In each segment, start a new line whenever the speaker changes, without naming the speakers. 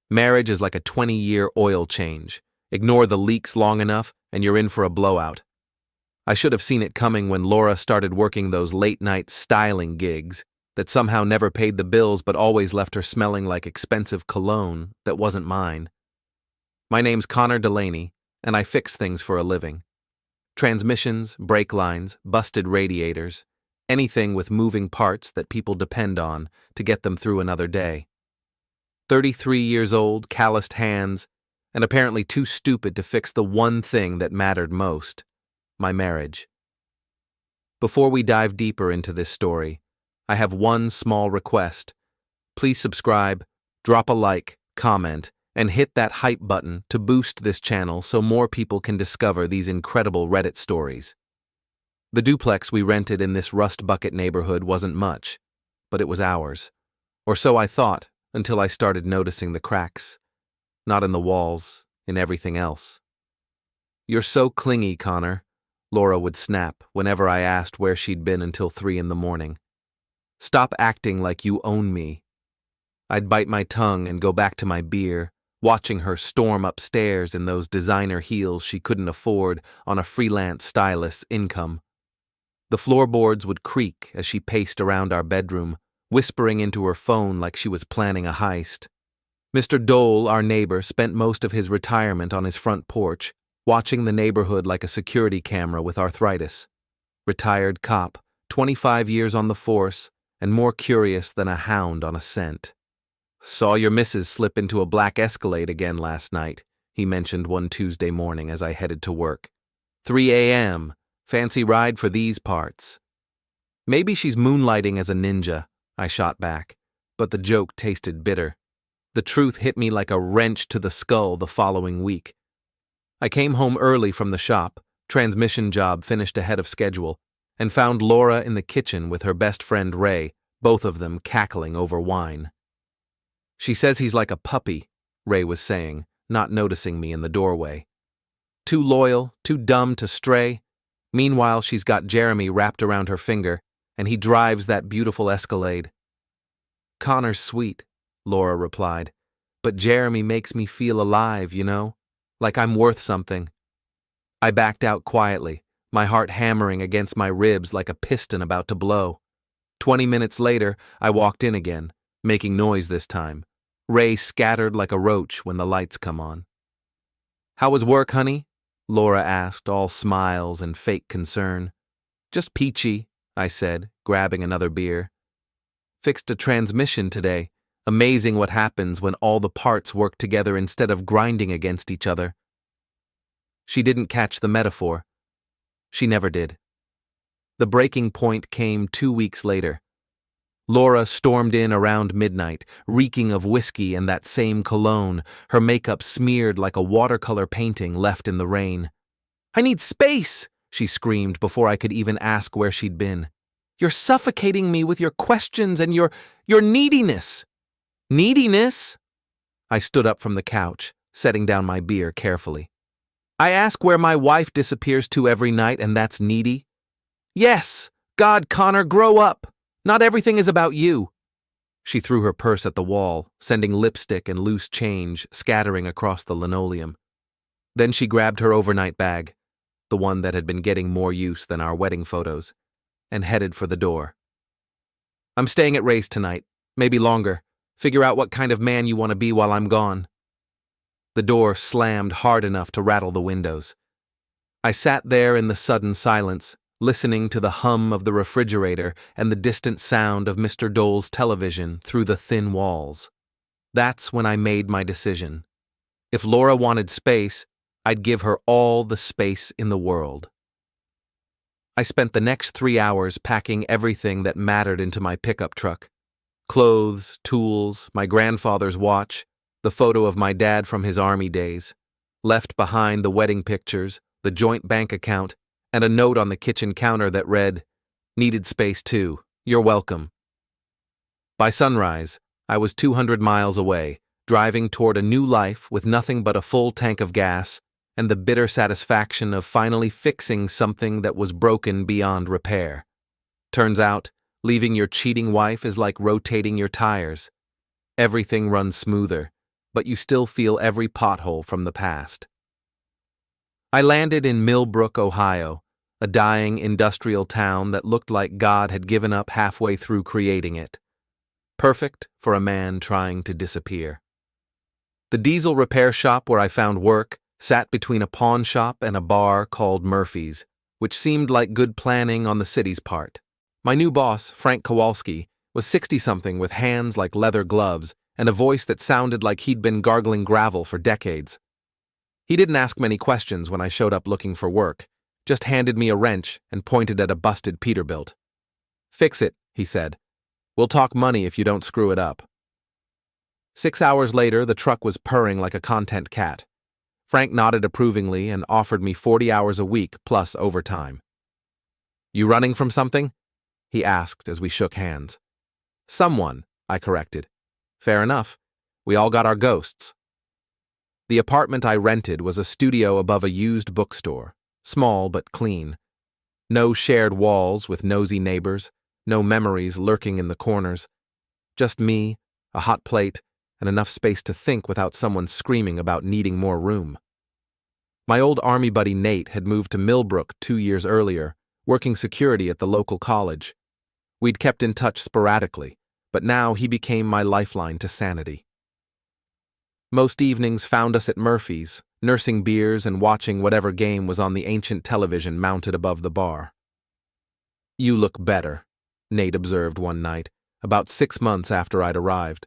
Marriage is like a 20-year oil change. Ignore the leaks long enough, and you're in for a blowout. I should have seen it coming when Lora started working those late-night styling gigs that somehow never paid the bills but always left her smelling like expensive cologne that wasn't mine. My name's Connor Delaney, and I fix things for a living. Transmissions, brake lines, busted radiators, anything with moving parts that people depend on to get them through another day. 33 years old, calloused hands, and apparently too stupid to fix the one thing that mattered most, my marriage. Before we dive deeper into this story, I have one small request. Please subscribe, drop a like, comment, and hit that hype button to boost this channel so more people can discover these incredible Reddit stories. The duplex we rented in this rust bucket neighborhood wasn't much, but it was ours. Or so I thought, until I started noticing the cracks. Not in the walls, in everything else. "You're so clingy, Connor," Lora would snap whenever I asked where she'd been until 3 in the morning. "Stop acting like you own me." I'd bite my tongue and go back to my beer, watching her storm upstairs in those designer heels she couldn't afford on a freelance stylist's income. The floorboards would creak as she paced around our bedroom, whispering into her phone like she was planning a heist. Mr. Dole, our neighbor, spent most of his retirement on his front porch, watching the neighborhood like a security camera with arthritis. Retired cop, 25 years on the force, and more curious than a hound on a scent. "Saw your missus slip into a black Escalade again last night," he mentioned one Tuesday morning as I headed to work. 3 a.m., fancy ride for these parts. "Maybe she's moonlighting as a ninja," I shot back, but the joke tasted bitter. The truth hit me like a wrench to the skull the following week. I came home early from the shop, transmission job finished ahead of schedule, and found Lora in the kitchen with her best friend Ray, both of them cackling over wine. "She says he's like a puppy," Ray was saying, not noticing me in the doorway. "Too loyal, too dumb to stray." Meanwhile, she's got Jeremy wrapped around her finger, and he drives that beautiful Escalade. "Connor's sweet," Lora replied, "but Jeremy makes me feel alive, you know, like I'm worth something." I backed out quietly, my heart hammering against my ribs like a piston about to blow. 20 minutes later, I walked in again, making noise this time. Ray scattered like a roach when the lights come on. "How was work, honey?" Lora asked, all smiles and fake concern. "Just peachy," I said, grabbing another beer. "Fixed a transmission today. Amazing what happens when all the parts work together instead of grinding against each other." She didn't catch the metaphor. She never did. The breaking point came 2 weeks later. Lora stormed in around midnight, reeking of whiskey and that same cologne, her makeup smeared like a watercolor painting left in the rain. "I need space!" she screamed before I could even ask where she'd been. "You're suffocating me with your questions and your neediness." "Neediness?" I stood up from the couch, setting down my beer carefully. "I ask where my wife disappears to every night, and that's needy?" "Yes! God, Connor, grow up! Not everything is about you." She threw her purse at the wall, sending lipstick and loose change scattering across the linoleum. Then she grabbed her overnight bag, the one that had been getting more use than our wedding photos, and headed for the door. "I'm staying at Ray's tonight, maybe longer. Figure out what kind of man you want to be while I'm gone." The door slammed hard enough to rattle the windows. I sat there in the sudden silence, listening to the hum of the refrigerator and the distant sound of Mr. Dole's television through the thin walls. That's when I made my decision. If Lora wanted space, I'd give her all the space in the world. I spent the next 3 hours packing everything that mattered into my pickup truck. Clothes, tools, my grandfather's watch, the photo of my dad from his army days. Left behind the wedding pictures, the joint bank account, and a note on the kitchen counter that read, "Needed space too. You're welcome." By sunrise, I was 200 miles away, driving toward a new life with nothing but a full tank of gas and the bitter satisfaction of finally fixing something that was broken beyond repair. Turns out, leaving your cheating wife is like rotating your tires. Everything runs smoother, but you still feel every pothole from the past. I landed in Millbrook, Ohio, a dying industrial town that looked like God had given up halfway through creating it. Perfect for a man trying to disappear. The diesel repair shop where I found work sat between a pawn shop and a bar called Murphy's, which seemed like good planning on the city's part. My new boss, Frank Kowalski, was 60-something with hands like leather gloves and a voice that sounded like he'd been gargling gravel for decades. He didn't ask many questions when I showed up looking for work, just handed me a wrench and pointed at a busted Peterbilt. "Fix it," he said. "We'll talk money if you don't screw it up." 6 hours later, the truck was purring like a content cat. Frank nodded approvingly and offered me 40 hours a week plus overtime. "You running from something?" he asked as we shook hands. "Someone," I corrected. "Fair enough. We all got our ghosts." The apartment I rented was a studio above a used bookstore, small but clean. No shared walls with nosy neighbors, no memories lurking in the corners. Just me, a hot plate, and enough space to think without someone screaming about needing more room. My old army buddy Nate had moved to Millbrook 2 years earlier, working security at the local college. We'd kept in touch sporadically, but now he became my lifeline to sanity. Most evenings found us at Murphy's, nursing beers and watching whatever game was on the ancient television mounted above the bar. "You look better," Nate observed one night, about 6 months after I'd arrived.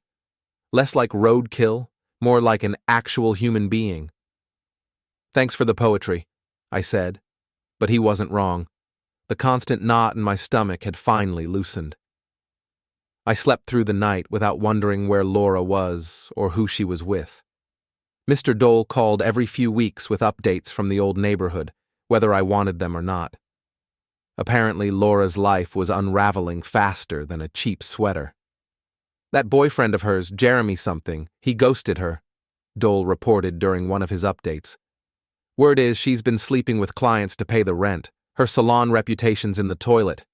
"Less like roadkill, more like an actual human being." "Thanks for the poetry," I said, but he wasn't wrong. The constant knot in my stomach had finally loosened. I slept through the night without wondering where Lora was or who she was with. Mr. Dole called every few weeks with updates from the old neighborhood, whether I wanted them or not. Apparently, Lora's life was unraveling faster than a cheap sweater. "That boyfriend of hers, Jeremy something, he ghosted her," Dole reported during one of his updates. "Word is she's been sleeping with clients to pay the rent. Her salon reputation's in the toilet."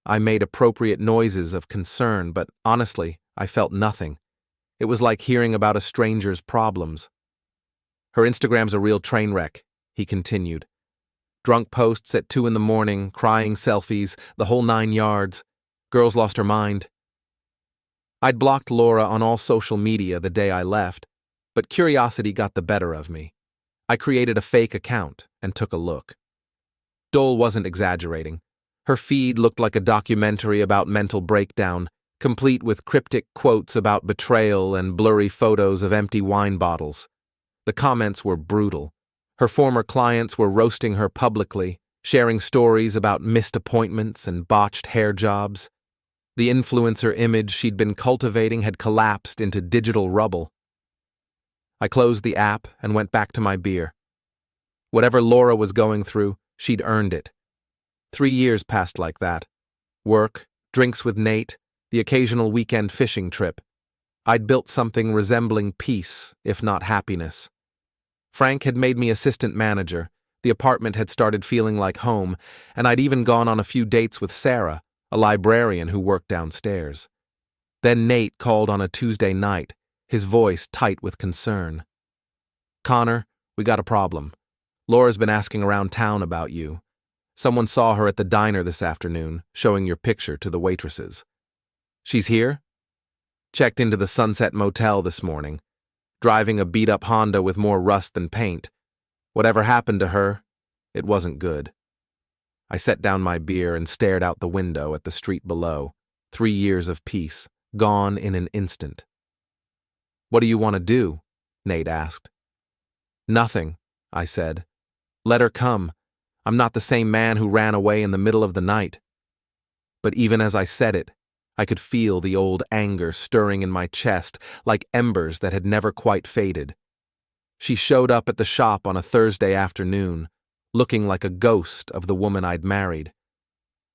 I made appropriate noises of concern, but honestly, I felt nothing. It was like hearing about a stranger's problems. "Her Instagram's a real train wreck," he continued. "Drunk posts at 2 a.m, crying selfies, the whole 9 yards. Girl's lost her mind." I'd blocked Lora on all social media the day I left, but curiosity got the better of me. I created a fake account and took a look. Dole wasn't exaggerating. Her feed looked like a documentary about mental breakdown, complete with cryptic quotes about betrayal and blurry photos of empty wine bottles. The comments were brutal. Her former clients were roasting her publicly, sharing stories about missed appointments and botched hair jobs. The influencer image she'd been cultivating had collapsed into digital rubble. I closed the app and went back to my beer. Whatever Lora was going through, she'd earned it. 3 years passed like that. Work, drinks with Nate, the occasional weekend fishing trip. I'd built something resembling peace, if not happiness. Frank had made me assistant manager, the apartment had started feeling like home, and I'd even gone on a few dates with Sarah, a librarian who worked downstairs. Then Nate called on a Tuesday night, his voice tight with concern. "Connor, we got a problem. Laura's been asking around town about you. Someone saw her at the diner this afternoon, showing your picture to the waitresses." "She's here?" "Checked into the Sunset Motel this morning. Driving a beat-up Honda with more rust than paint. Whatever happened to her, it wasn't good." I set down my beer and stared out the window at the street below. 3 years of peace, gone in an instant. "What do you want to do?" Nate asked. "Nothing," I said. "Let her come. I'm not the same man who ran away in the middle of the night." But even as I said it, I could feel the old anger stirring in my chest like embers that had never quite faded. She showed up at the shop on a Thursday afternoon, looking like a ghost of the woman I'd married.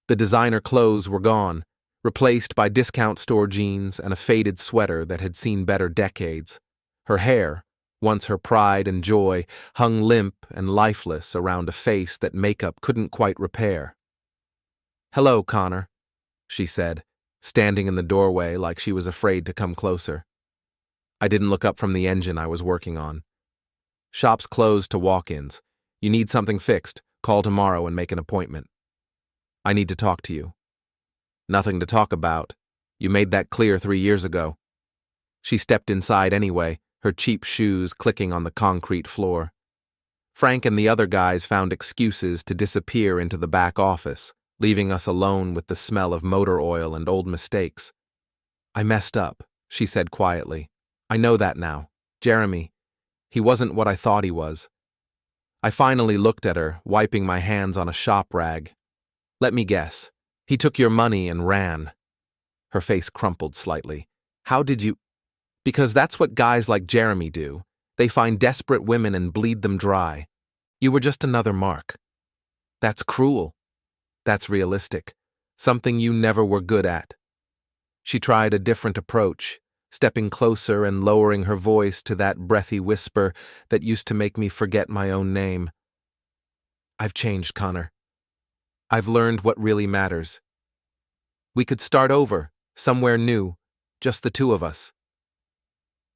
The designer clothes were gone, replaced by discount store jeans and a faded sweater that had seen better decades. Her hair, once her pride and joy, hung limp and lifeless around a face that makeup couldn't quite repair. "Hello, Connor," she said, standing in the doorway like she was afraid to come closer. I didn't look up from the engine I was working on. Shops closed to walk-ins. You need something fixed. Call tomorrow and make an appointment. I need to talk to you. Nothing to talk about. You made that clear 3 years ago. She stepped inside anyway, her cheap shoes clicking on the concrete floor. Frank and the other guys found excuses to disappear into the back office, leaving us alone with the smell of motor oil and old mistakes. I messed up, she said quietly. I know that now. Jeremy. He wasn't what I thought he was. I finally looked at her, wiping my hands on a shop rag. Let me guess. He took your money and ran. Her face crumpled slightly. How did you? Because that's what guys like Jeremy do. They find desperate women and bleed them dry. You were just another mark. That's cruel. That's realistic. Something you never were good at. She tried a different approach, stepping closer and lowering her voice to that breathy whisper that used to make me forget my own name. I've changed, Connor. I've learned what really matters. We could start over, somewhere new, just the two of us.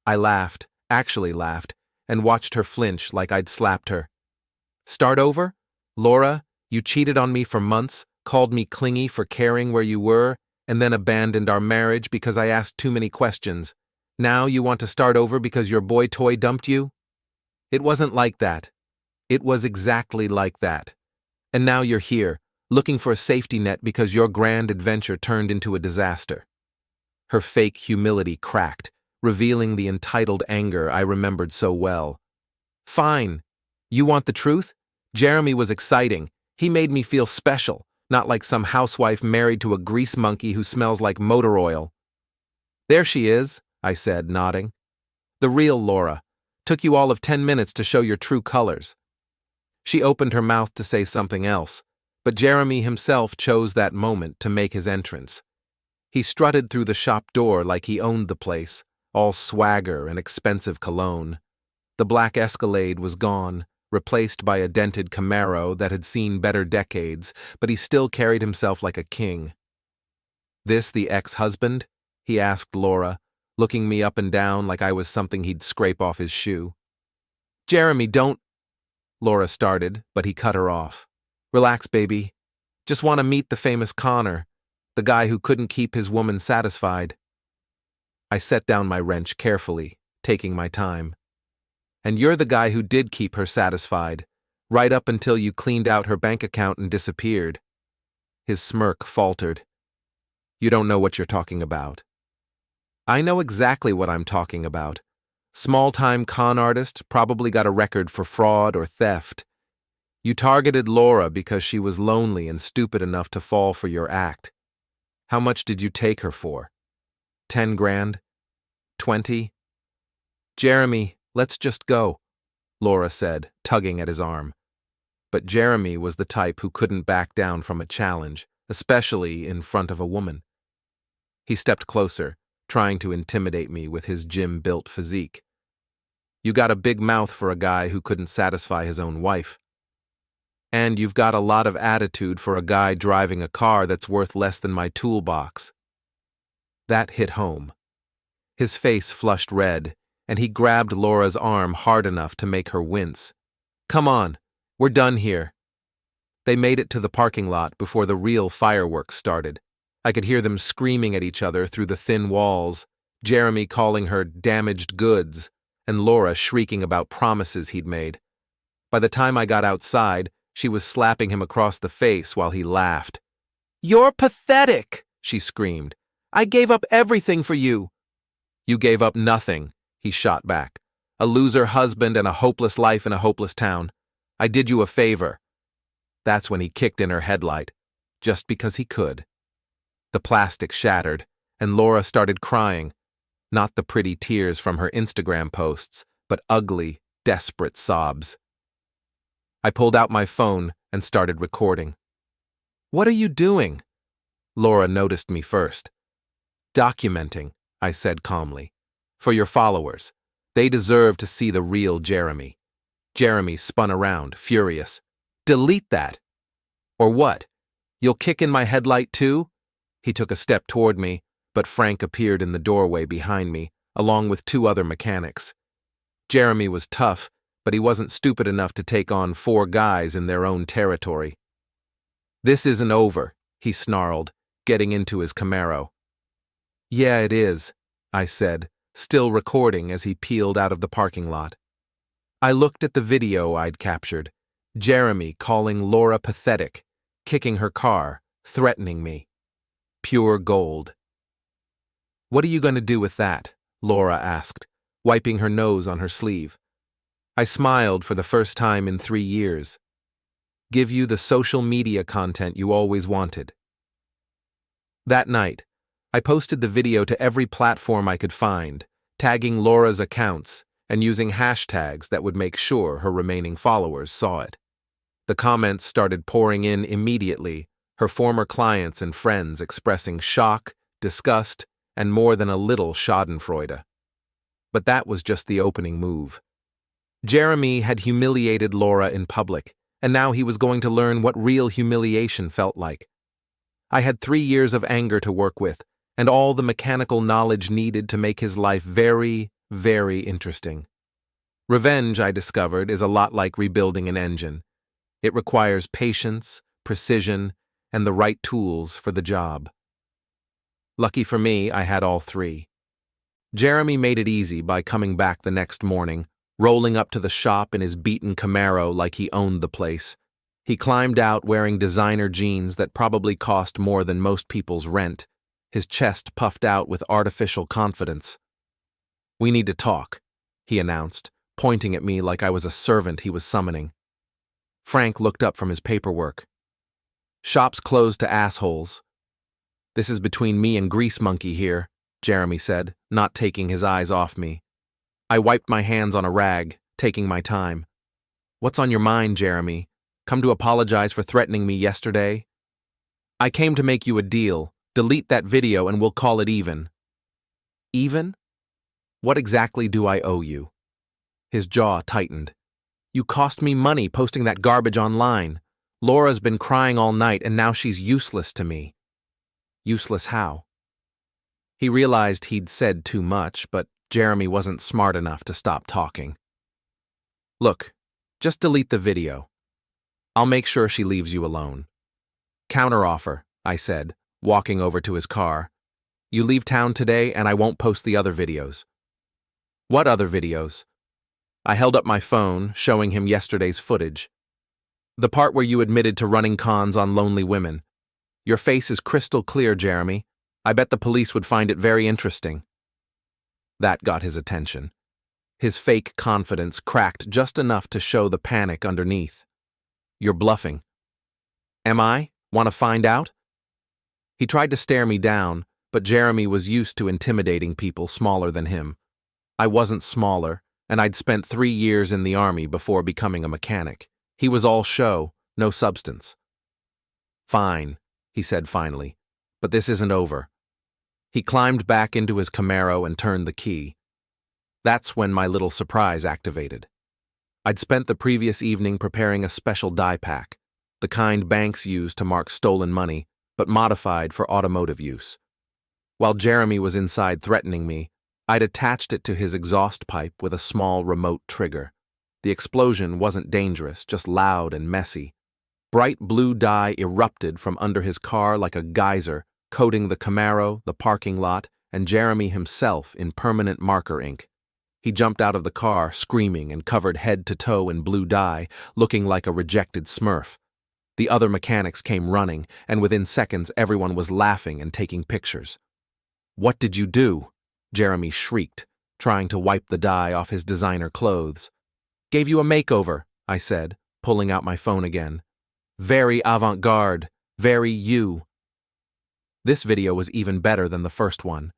I laughed, actually laughed, and watched her flinch like I'd slapped her. Start over? Lora, you cheated on me for months, called me clingy for caring where you were, and then abandoned our marriage because I asked too many questions. Now you want to start over because your boy toy dumped you? It wasn't like that. It was exactly like that. And now you're here, looking for a safety net because your grand adventure turned into a disaster. Her fake humility cracked, revealing the entitled anger I remembered so well. Fine. You want the truth? Jeremy was exciting. He made me feel special, not like some housewife married to a grease monkey who smells like motor oil. There she is, I said, nodding. The real Lora. Took you all of 10 minutes to show your true colors. She opened her mouth to say something else, but Jeremy himself chose that moment to make his entrance. He strutted through the shop door like he owned the place, all swagger and expensive cologne. The black Escalade was gone, replaced by a dented Camaro that had seen better decades, but he still carried himself like a king. This the ex-husband? He asked Lora, looking me up and down like I was something he'd scrape off his shoe. Jeremy, don't... Lora started, but he cut her off. Relax, baby. Just want to meet the famous Connor, the guy who couldn't keep his woman satisfied. I set down my wrench carefully, taking my time. And you're the guy who did keep her satisfied, right up until you cleaned out her bank account and disappeared. His smirk faltered. You don't know what you're talking about. I know exactly what I'm talking about. Small-time con artist, probably got a record for fraud or theft. You targeted Lora because she was lonely and stupid enough to fall for your act. How much did you take her for? 10 grand? 20? Jeremy, let's just go, Lora said, tugging at his arm. But Jeremy was the type who couldn't back down from a challenge, especially in front of a woman. He stepped closer, trying to intimidate me with his gym-built physique. You got a big mouth for a guy who couldn't satisfy his own wife. And you've got a lot of attitude for a guy driving a car that's worth less than my toolbox. That hit home. His face flushed red, and he grabbed Lora's arm hard enough to make her wince. Come on, we're done here. They made it to the parking lot before the real fireworks started. I could hear them screaming at each other through the thin walls, Jeremy calling her damaged goods, and Lora shrieking about promises he'd made. By the time I got outside, she was slapping him across the face while he laughed. You're pathetic, she screamed. I gave up everything for you. You gave up nothing, he shot back. A loser husband and a hopeless life in a hopeless town. I did you a favor. That's when he kicked in her headlight, just because he could. The plastic shattered, and Lora started crying. Not the pretty tears from her Instagram posts, but ugly, desperate sobs. I pulled out my phone and started recording. What are you doing? Lora noticed me first. Documenting, I said calmly. For your followers. They deserve to see the real Jeremy. Jeremy spun around, furious. Delete that. Or what? You'll kick in my headlight too? He took a step toward me, but Frank appeared in the doorway behind me, along with 2 other mechanics. Jeremy was tough, but he wasn't stupid enough to take on 4 guys in their own territory. "This isn't over," he snarled, getting into his Camaro. "Yeah, it is," I said, still recording as he peeled out of the parking lot. I looked at the video I'd captured. Jeremy calling Lora pathetic, kicking her car, threatening me. Pure gold. "What are you going to do with that?" Lora asked, wiping her nose on her sleeve. I smiled for the first time in 3 years. "Give you the social media content you always wanted." That night, I posted the video to every platform I could find, tagging Lora's accounts and using hashtags that would make sure her remaining followers saw it. The comments started pouring in immediately, her former clients and friends expressing shock, disgust, and more than a little schadenfreude. But that was just the opening move. Jeremy had humiliated Lora in public, and now he was going to learn what real humiliation felt like. I had 3 years of anger to work with, and all the mechanical knowledge needed to make his life very, very interesting. Revenge, I discovered, is a lot like rebuilding an engine. It requires patience, precision, and the right tools for the job. Lucky for me, I had all 3. Jeremy made it easy by coming back the next morning, rolling up to the shop in his beaten Camaro like he owned the place. He climbed out wearing designer jeans that probably cost more than most people's rent, his chest puffed out with artificial confidence. "We need to talk," he announced, pointing at me like I was a servant he was summoning. Frank looked up from his paperwork. "Shop's closed to assholes." "This is between me and Grease Monkey here," Jeremy said, not taking his eyes off me. I wiped my hands on a rag, taking my time. "What's on your mind, Jeremy? Come to apologize for threatening me yesterday?" "I came to make you a deal. Delete that video and we'll call it even." "Even? What exactly do I owe you?" His jaw tightened. "You cost me money posting that garbage online. Lora's been crying all night and now she's useless to me." "Useless how?" He realized he'd said too much, but Jeremy wasn't smart enough to stop talking. "Look, just delete the video. I'll make sure she leaves you alone." "Counteroffer," I said, walking over to his car. "You leave town today and I won't post the other videos." "What other videos?" I held up my phone, showing him yesterday's footage. "The part where you admitted to running cons on lonely women. Your face is crystal clear, Jeremy. I bet the police would find it very interesting." That got his attention. His fake confidence cracked just enough to show the panic underneath. "You're bluffing." "Am I? Want to find out?" He tried to stare me down, but Jeremy was used to intimidating people smaller than him. I wasn't smaller, and I'd spent 3 years in the army before becoming a mechanic. He was all show, no substance. "Fine," he said finally, "but this isn't over." He climbed back into his Camaro and turned the key. That's when my little surprise activated. I'd spent the previous evening preparing a special die pack, the kind banks use to mark stolen money, but modified for automotive use. While Jeremy was inside threatening me, I'd attached it to his exhaust pipe with a small remote trigger. The explosion wasn't dangerous, just loud and messy. Bright blue dye erupted from under his car like a geyser, coating the Camaro, the parking lot, and Jeremy himself in permanent marker ink. He jumped out of the car, screaming and covered head to toe in blue dye, looking like a rejected Smurf. The other mechanics came running, and within seconds everyone was laughing and taking pictures. "What did you do?" Jeremy shrieked, trying to wipe the dye off his designer clothes. "Gave you a makeover," I said, pulling out my phone again. "Very avant-garde, very you." This video was even better than the first one.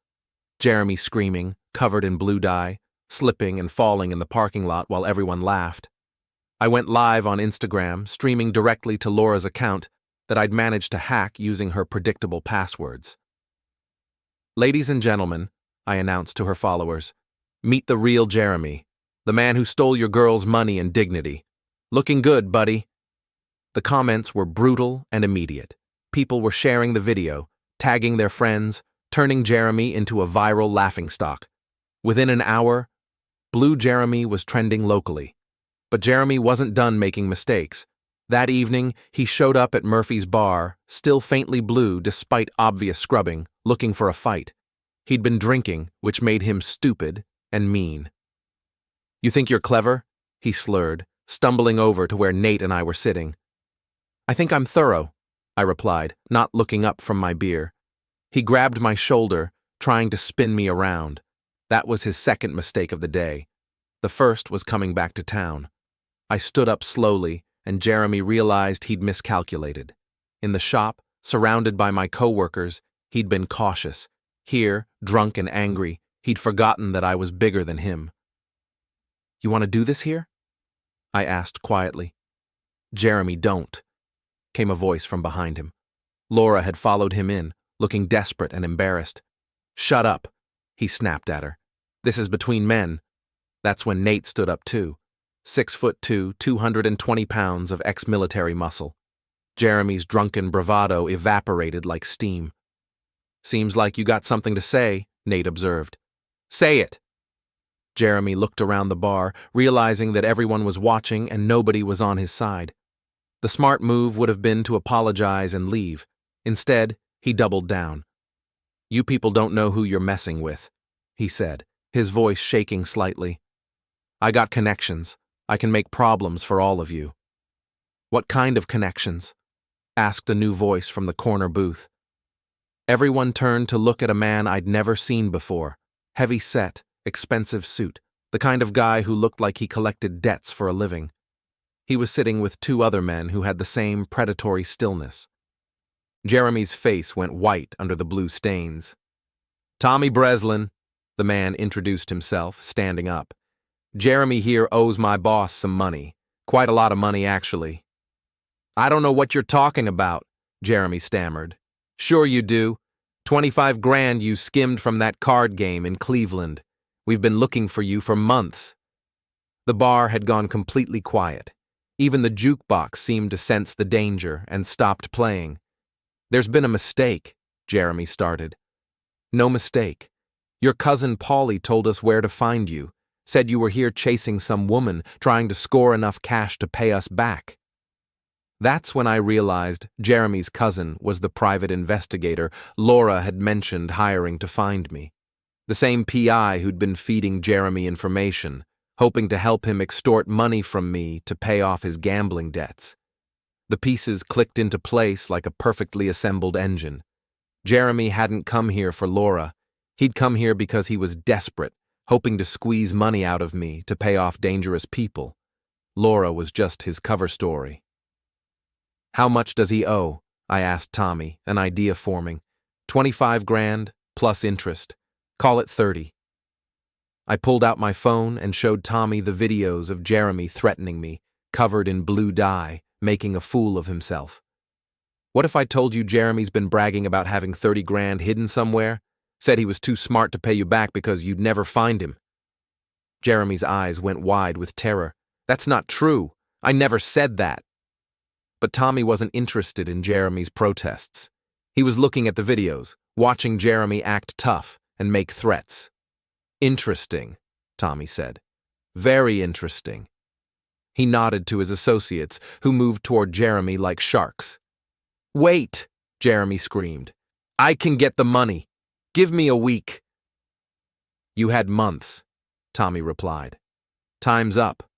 Jeremy screaming, covered in blue dye, slipping and falling in the parking lot while everyone laughed. I went live on Instagram, streaming directly to Lora's account that I'd managed to hack using her predictable passwords. "Ladies and gentlemen," I announced to her followers, "meet the real Jeremy, the man who stole your girl's money and dignity. Looking good, buddy." The comments were brutal and immediate. People were sharing the video, tagging their friends, turning Jeremy into a viral laughingstock. Within an hour, Blue Jeremy was trending locally. But Jeremy wasn't done making mistakes. That evening, he showed up at Murphy's bar, still faintly blue despite obvious scrubbing, looking for a fight. He'd been drinking, which made him stupid and mean. "You think you're clever?" he slurred, stumbling over to where Nate and I were sitting. "I think I'm thorough," I replied, not looking up from my beer. He grabbed my shoulder, trying to spin me around. That was his second mistake of the day. The first was coming back to town. I stood up slowly, and Jeremy realized he'd miscalculated. In the shop, surrounded by my coworkers, he'd been cautious. Here, drunk and angry, he'd forgotten that I was bigger than him. "You want to do this here?" I asked quietly. "Jeremy, don't," came a voice from behind him. Lora had followed him in, looking desperate and embarrassed. "Shut up," he snapped at her. "This is between men." That's when Nate stood up too. 6'2", 220 pounds of ex-military muscle. Jeremy's drunken bravado evaporated like steam. "Seems like you got something to say," Nate observed. "Say it." Jeremy looked around the bar, realizing that everyone was watching and nobody was on his side. The smart move would have been to apologize and leave. Instead, he doubled down. "You people don't know who you're messing with," he said, his voice shaking slightly. "I got connections. I can make problems for all of you." "What kind of connections?" asked a new voice from the corner booth. Everyone turned to look at a man I'd never seen before. Heavy set, expensive suit, the kind of guy who looked like he collected debts for a living. He was sitting with two other men who had the same predatory stillness. Jeremy's face went white under the blue stains. "Tommy Breslin," the man introduced himself, standing up. "Jeremy here owes my boss some money. Quite a lot of money, actually." "I don't know what you're talking about," Jeremy stammered. "Sure you do. 25 grand you skimmed from that card game in Cleveland. We've been looking for you for months." The bar had gone completely quiet. Even the jukebox seemed to sense the danger and stopped playing. "There's been a mistake," Jeremy started. "No mistake. Your cousin Paulie told us where to find you. Said you were here chasing some woman, trying to score enough cash to pay us back." That's when I realized Jeremy's cousin was the private investigator Lora had mentioned hiring to find me. The same PI who'd been feeding Jeremy information, hoping to help him extort money from me to pay off his gambling debts. The pieces clicked into place like a perfectly assembled engine. Jeremy hadn't come here for Lora. He'd come here because he was desperate, hoping to squeeze money out of me to pay off dangerous people. Lora was just his cover story. "How much does he owe?" I asked Tommy, an idea forming. 25 grand, plus interest. Call it 30. I pulled out my phone and showed Tommy the videos of Jeremy threatening me, covered in blue dye, making a fool of himself. "What if I told you Jeremy's been bragging about having 30 grand hidden somewhere? Said he was too smart to pay you back because you'd never find him." Jeremy's eyes went wide with terror. "That's not true. I never said that." But Tommy wasn't interested in Jeremy's protests. He was looking at the videos, watching Jeremy act tough and make threats. "Interesting," Tommy said. "Very interesting." He nodded to his associates, who moved toward Jeremy like sharks. "Wait," Jeremy screamed. "I can get the money. Give me a week." "You had months," Tommy replied. "Time's up."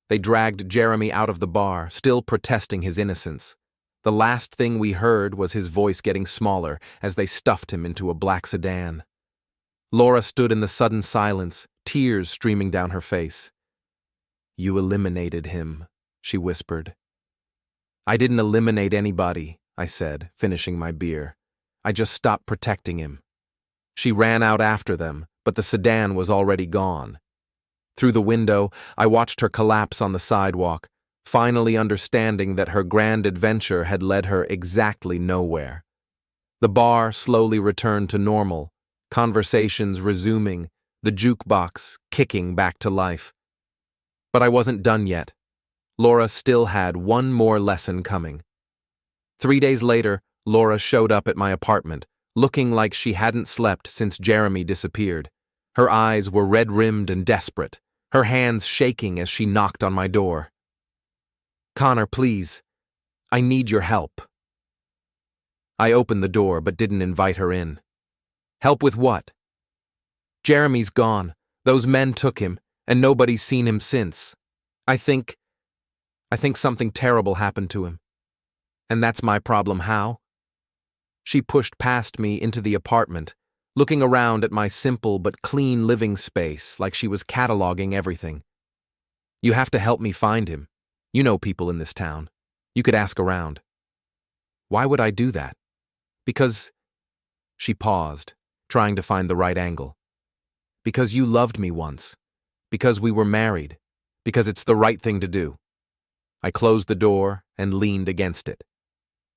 They dragged Jeremy out of the bar, still protesting his innocence. The last thing we heard was his voice getting smaller as they stuffed him into a black sedan. Lora stood in the sudden silence, tears streaming down her face. "You eliminated him," she whispered. "I didn't eliminate anybody," I said, finishing my beer. "I just stopped protecting him." She ran out after them, but the sedan was already gone. Through the window, I watched her collapse on the sidewalk, finally understanding that her grand adventure had led her exactly nowhere. The bar slowly returned to normal, conversations resuming, the jukebox kicking back to life. But I wasn't done yet. Lora still had one more lesson coming. 3 days later, Lora showed up at my apartment, looking like she hadn't slept since Jeremy disappeared. Her eyes were red-rimmed and desperate, her hands shaking as she knocked on my door. "Connor, please. I need your help." I opened the door but didn't invite her in. "Help with what?" "Jeremy's gone. Those men took him, and nobody's seen him since. I think something terrible happened to him. And that's my problem. How?" She pushed past me into the apartment, looking around at my simple but clean living space like she was cataloging everything. "You have to help me find him. You know people in this town. You could ask around." "Why would I do that?" "Because—" She paused, trying to find the right angle. "Because you loved me once. Because we were married. Because it's the right thing to do." I closed the door and leaned against it.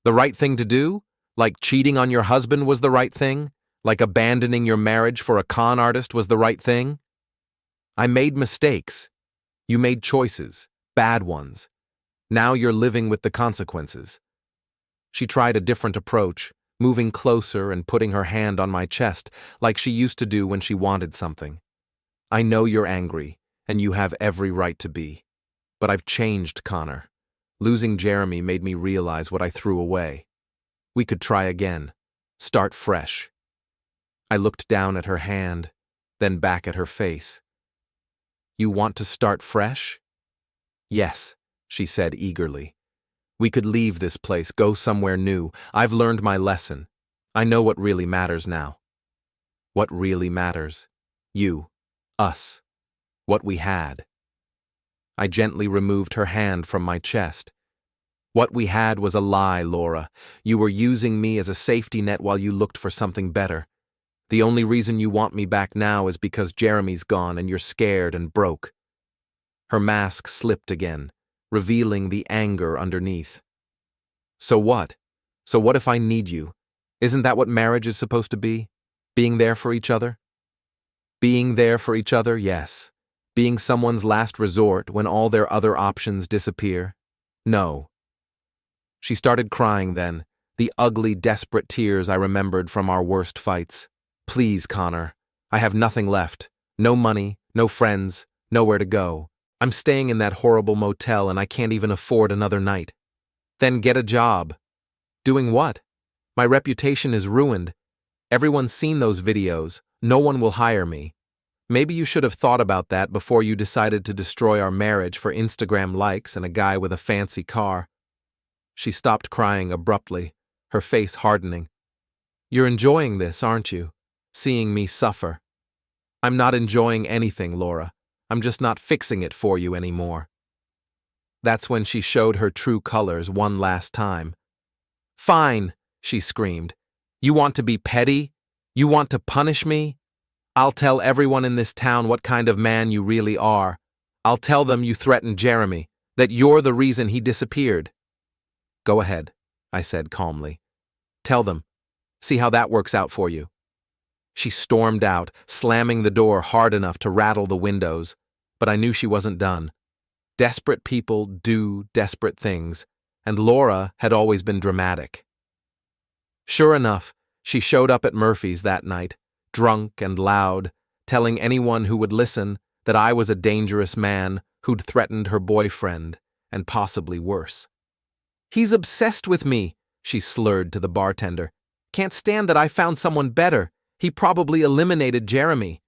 "The right thing to do? Like cheating on your husband was the right thing? Like abandoning your marriage for a con artist was the right thing? I made mistakes. You made choices, bad ones. Now you're living with the consequences." She tried a different approach, moving closer and putting her hand on my chest like she used to do when she wanted something. "I know you're angry, and you have every right to be. But I've changed, Connor. Losing Jeremy made me realize what I threw away. We could try again. Start fresh." I looked down at her hand, then back at her face. "You want to start fresh?" "Yes," she said eagerly. "We could leave this place, go somewhere new. I've learned my lesson. I know what really matters now." "What really matters? You. Us. What we had." I gently removed her hand from my chest. "What we had was a lie, Lora. You were using me as a safety net while you looked for something better. The only reason you want me back now is because Jeremy's gone and you're scared and broke." Her mask slipped again, revealing the anger underneath. "So what? So what if I need you? Isn't that what marriage is supposed to be? Being there for each other?" "Being there for each other, yes. Being someone's last resort when all their other options disappear? No." She started crying then, the ugly, desperate tears I remembered from our worst fights. "Please, Connor. I have nothing left. No money, no friends, nowhere to go. I'm staying in that horrible motel and I can't even afford another night." "Then get a job." "Doing what? My reputation is ruined. Everyone's seen those videos. No one will hire me. Maybe you should have thought about that before you decided to destroy our marriage for Instagram likes and a guy with a fancy car." She stopped crying abruptly, her face hardening. "You're enjoying this, aren't you? Seeing me suffer." "I'm not enjoying anything, Lora. I'm just not fixing it for you anymore." That's when she showed her true colors one last time. "Fine," she screamed. "You want to be petty? You want to punish me? I'll tell everyone in this town what kind of man you really are. I'll tell them you threatened Jeremy, that you're the reason he disappeared." "Go ahead," I said calmly. "Tell them. See how that works out for you." She stormed out, slamming the door hard enough to rattle the windows, but I knew she wasn't done. Desperate people do desperate things, and Lora had always been dramatic. Sure enough, she showed up at Murphy's that night, drunk and loud, telling anyone who would listen that I was a dangerous man who'd threatened her boyfriend, and possibly worse. "He's obsessed with me," she slurred to the bartender. "Can't stand that I found someone better. He probably eliminated Jeremy."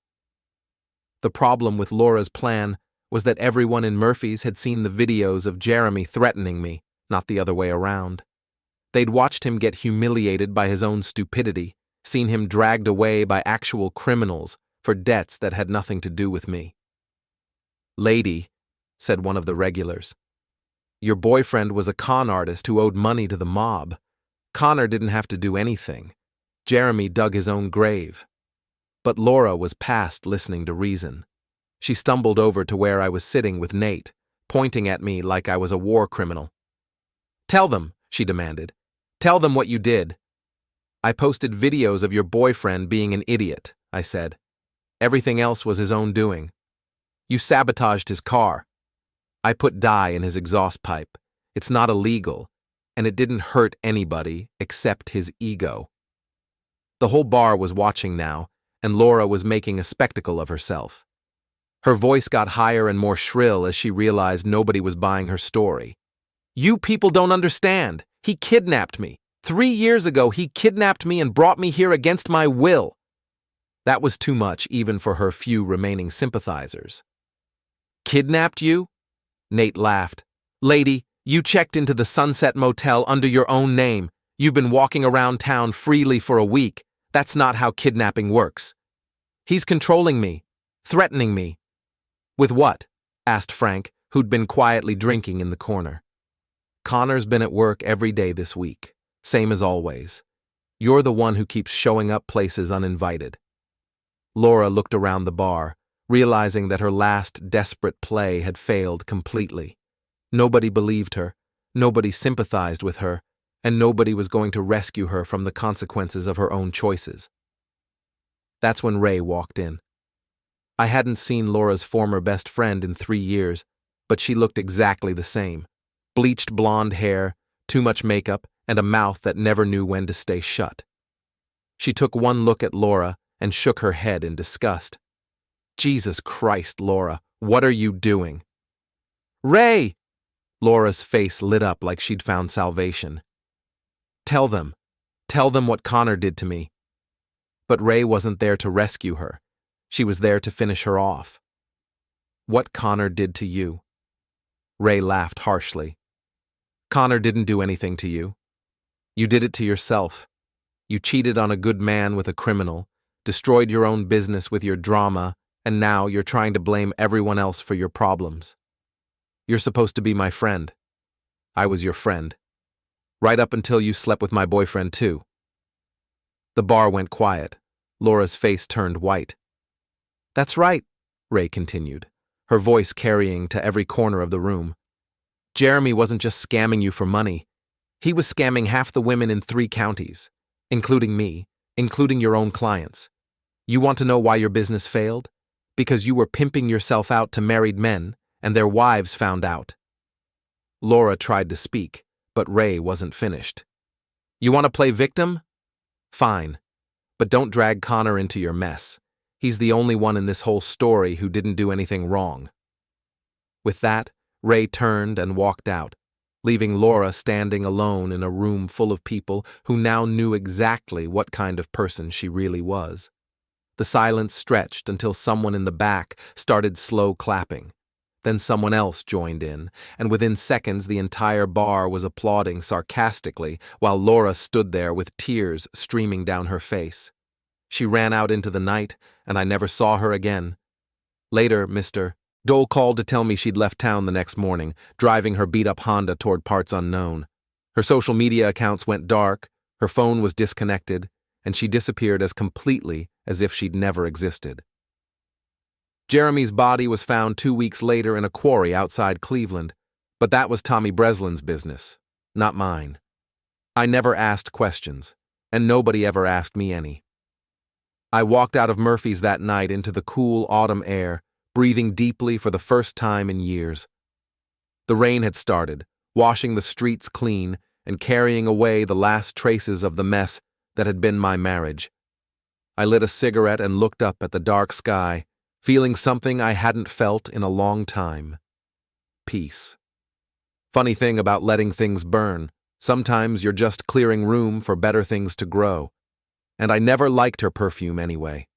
The problem with Lora's plan was that everyone in Murphy's had seen the videos of Jeremy threatening me, not the other way around. They'd watched him get humiliated by his own stupidity, seen him dragged away by actual criminals for debts that had nothing to do with me. "Lady," said one of the regulars, "your boyfriend was a con artist who owed money to the mob. Connor didn't have to do anything. Jeremy dug his own grave." But Lora was past listening to reason. She stumbled over to where I was sitting with Nate, pointing at me like I was a war criminal. "Tell them," she demanded. "Tell them what you did." "I posted videos of your boyfriend being an idiot," I said. "Everything else was his own doing. You sabotaged his car. I put dye in his exhaust pipe. It's not illegal, and it didn't hurt anybody except his ego." The whole bar was watching now, and Lora was making a spectacle of herself. Her voice got higher and more shrill as she realized nobody was buying her story. "You people don't understand. He kidnapped me. 3 years ago, he kidnapped me and brought me here against my will." That was too much even for her few remaining sympathizers. "Kidnapped you?" Nate laughed. "Lady, you checked into the Sunset Motel under your own name. You've been walking around town freely for a week. That's not how kidnapping works. He's controlling me, threatening me." "With what?" asked Frank, who'd been quietly drinking in the corner. "Connor's been at work every day this week, same as always. You're the one who keeps showing up places uninvited." Lora looked around the bar, realizing that her last desperate play had failed completely. Nobody believed her, nobody sympathized with her, and nobody was going to rescue her from the consequences of her own choices. That's when Ray walked in. I hadn't seen Laura's former best friend in 3 years, but she looked exactly the same. Bleached blonde hair, too much makeup, and a mouth that never knew when to stay shut. She took one look at Lora and shook her head in disgust. "Jesus Christ, Lora, what are you doing?" "Ray!" Laura's face lit up like she'd found salvation. Tell them what Connor did to me." But Ray wasn't there to rescue her. She was there to finish her off. "What Connor did to you?" Ray laughed harshly. "Connor didn't do anything to you. You did it to yourself. You cheated on a good man with a criminal, destroyed your own business with your drama, and now you're trying to blame everyone else for your problems. You're supposed to be my friend. I was your friend. Right up until you slept with my boyfriend, too." The bar went quiet. Laura's face turned white. "That's right," Ray continued, her voice carrying to every corner of the room. "Jeremy wasn't just scamming you for money. He was scamming half the women in 3 counties, including me, including your own clients. You want to know why your business failed? Because you were pimping yourself out to married men, and their wives found out." Lora tried to speak, but Ray wasn't finished. "You want to play victim? Fine. But don't drag Connor into your mess. He's the only one in this whole story who didn't do anything wrong." With that, Ray turned and walked out, leaving Lora standing alone in a room full of people who now knew exactly what kind of person she really was. The silence stretched until someone in the back started slow clapping. Then someone else joined in, and within seconds the entire bar was applauding sarcastically while Lora stood there with tears streaming down her face. She ran out into the night, and I never saw her again. Later, Mr. Dole called to tell me she'd left town the next morning, driving her beat-up Honda toward parts unknown. Her social media accounts went dark, her phone was disconnected, and she disappeared as completely as if she'd never existed. Jeremy's body was found 2 weeks later in a quarry outside Cleveland, but that was Tommy Breslin's business, not mine. I never asked questions, and nobody ever asked me any. I walked out of Murphy's that night into the cool autumn air, breathing deeply for the first time in years. The rain had started, washing the streets clean and carrying away the last traces of the mess that had been my marriage. I lit a cigarette and looked up at the dark sky, feeling something I hadn't felt in a long time. Peace. Funny thing about letting things burn, sometimes you're just clearing room for better things to grow. And I never liked her perfume anyway.